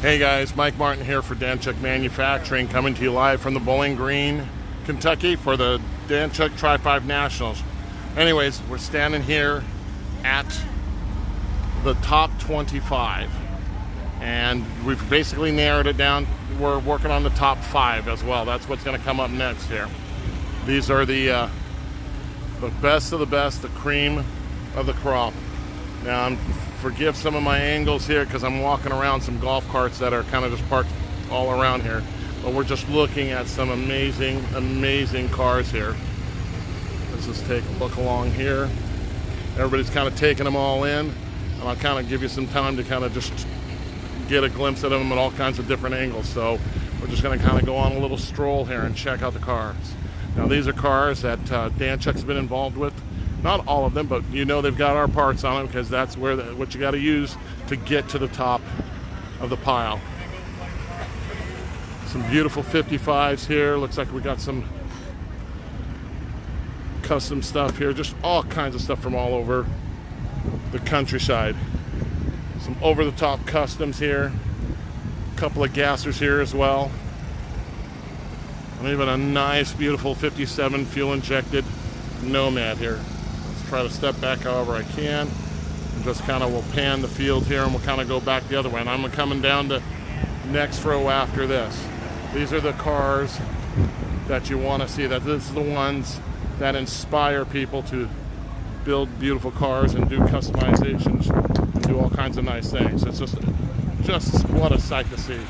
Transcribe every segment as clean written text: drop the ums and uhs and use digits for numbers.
Hey guys, Mike Martin here for Danchuk Manufacturing, coming to you live from the Bowling Green, Kentucky for the Danchuk Trifive Nationals. Anyways, we're standing here at the top 25, and we've basically narrowed it down. We're working on the top 5 as well. That's what's going to come up next here. These are the best of the best, the cream of the crop. Now, forgive some of my angles here because I'm walking around some golf carts that are kind of just parked all around here. But we're just looking at some amazing, amazing cars here. Let's just take a look along here. Everybody's kind of taking them all in, and I'll kind of give you some time to kind of just get a glimpse of them at all kinds of different angles. So we're just going to kind of go on a little stroll here and check out the cars. Now, these are cars that Danchuk's been involved with. Not all of them, but you know they've got our parts on them because that's where what you got to use to get to the top of the pile. Some beautiful 55s here. Looks like we got some custom stuff here. Just all kinds of stuff from all over the countryside. Some over-the-top customs here. A couple of gassers here as well. And even a nice, beautiful 57 fuel-injected Nomad here. Try to step back however I can, and just kind of will pan the field here, and we'll kind of go back the other way. And I'm coming down to next row after this. These are the cars that you want to see. That this is the ones that inspire people to build beautiful cars and do customizations and do all kinds of nice things. It's just what a sight to see.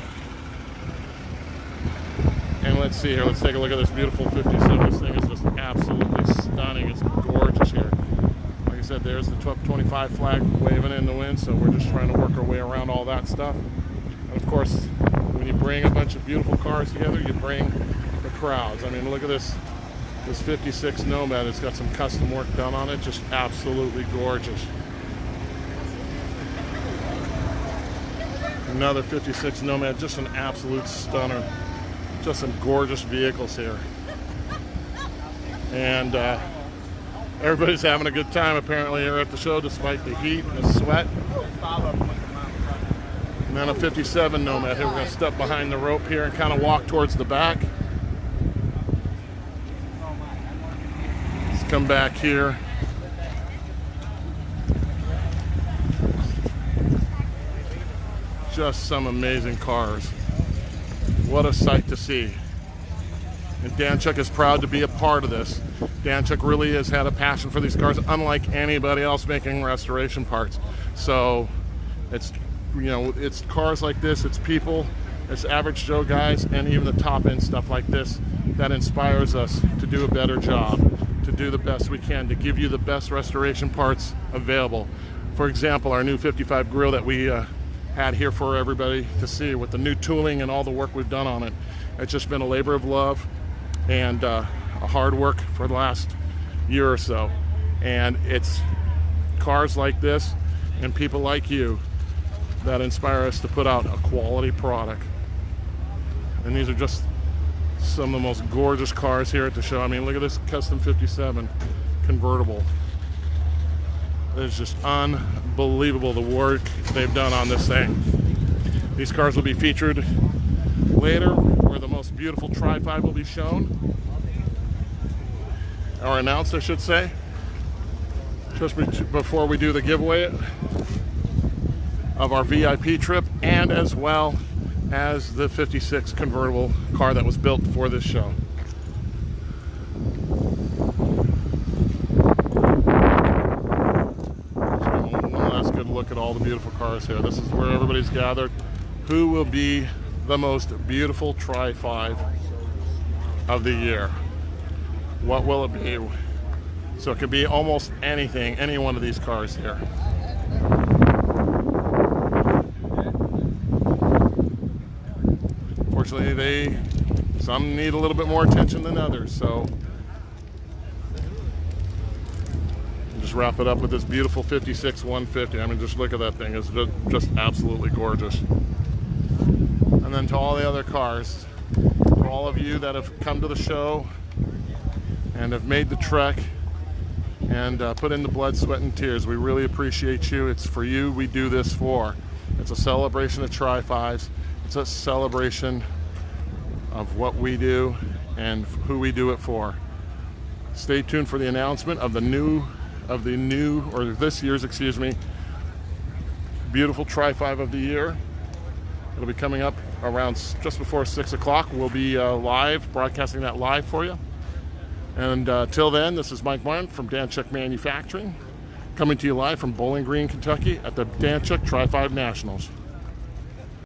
And let's see here. Let's take a look at this beautiful 57. This thing is just absolutely stunning. It's gorgeous here. Like I said, there's the top 25 flag waving in the wind, so we're just trying to work our way around all that stuff. And of course, when you bring a bunch of beautiful cars together, you bring the crowds. I mean, look at this 56 Nomad. It's got some custom work done on it. Just absolutely gorgeous. Another 56 Nomad, just an absolute stunner. Just some gorgeous vehicles here. And everybody's having a good time apparently here at the show despite the heat and the sweat. And then a 57 Nomad here. We're going to step behind the rope here and kind of walk towards the back. Let's come back here. Just some amazing cars. What a sight to see. And Danchuk is proud to be a part of this. Danchuk really has had a passion for these cars, unlike anybody else making restoration parts. So it's, you know, it's cars like this, it's people, it's average Joe guys, and even the top end stuff like this that inspires us to do a better job, to do the best we can, to give you the best restoration parts available. For example, our new 55 grill that we had here for everybody to see with the new tooling and all the work we've done on it. It's just been a labor of love and a hard work for the last year or so. And it's cars like this and people like you that inspire us to put out a quality product. And these are just some of the most gorgeous cars here at the show. I mean, look at this custom 57 convertible. It's just unbelievable the work they've done on this thing. These cars will be featured later where the most beautiful Tri-5 will be shown, or announced I should say, just before we do the giveaway of our VIP trip, and as well as the 56 convertible car that was built for this show. Look at all the beautiful cars here. This is where everybody's gathered. Who will be the most beautiful Tri-5 of the year? What will it be? So it could be almost anything, any one of these cars here. Fortunately, some need a little bit more attention than others, so just wrap it up with this beautiful 56 150. I mean, just look at that thing. It's just absolutely gorgeous. And then to all the other cars, for all of you that have come to the show and have made the trek and put in the blood, sweat, and tears, we really appreciate you. It's for you we do this for. It's a celebration of Tri-5s. It's a celebration of what we do and who we do it for. Stay tuned for the announcement of this year's, beautiful Trifive of the year. It'll be coming up around just before 6 o'clock. We'll be live, broadcasting that live for you. And till then, this is Mike Martin from Danchuk Manufacturing, coming to you live from Bowling Green, Kentucky at the Danchuk Trifive Nationals.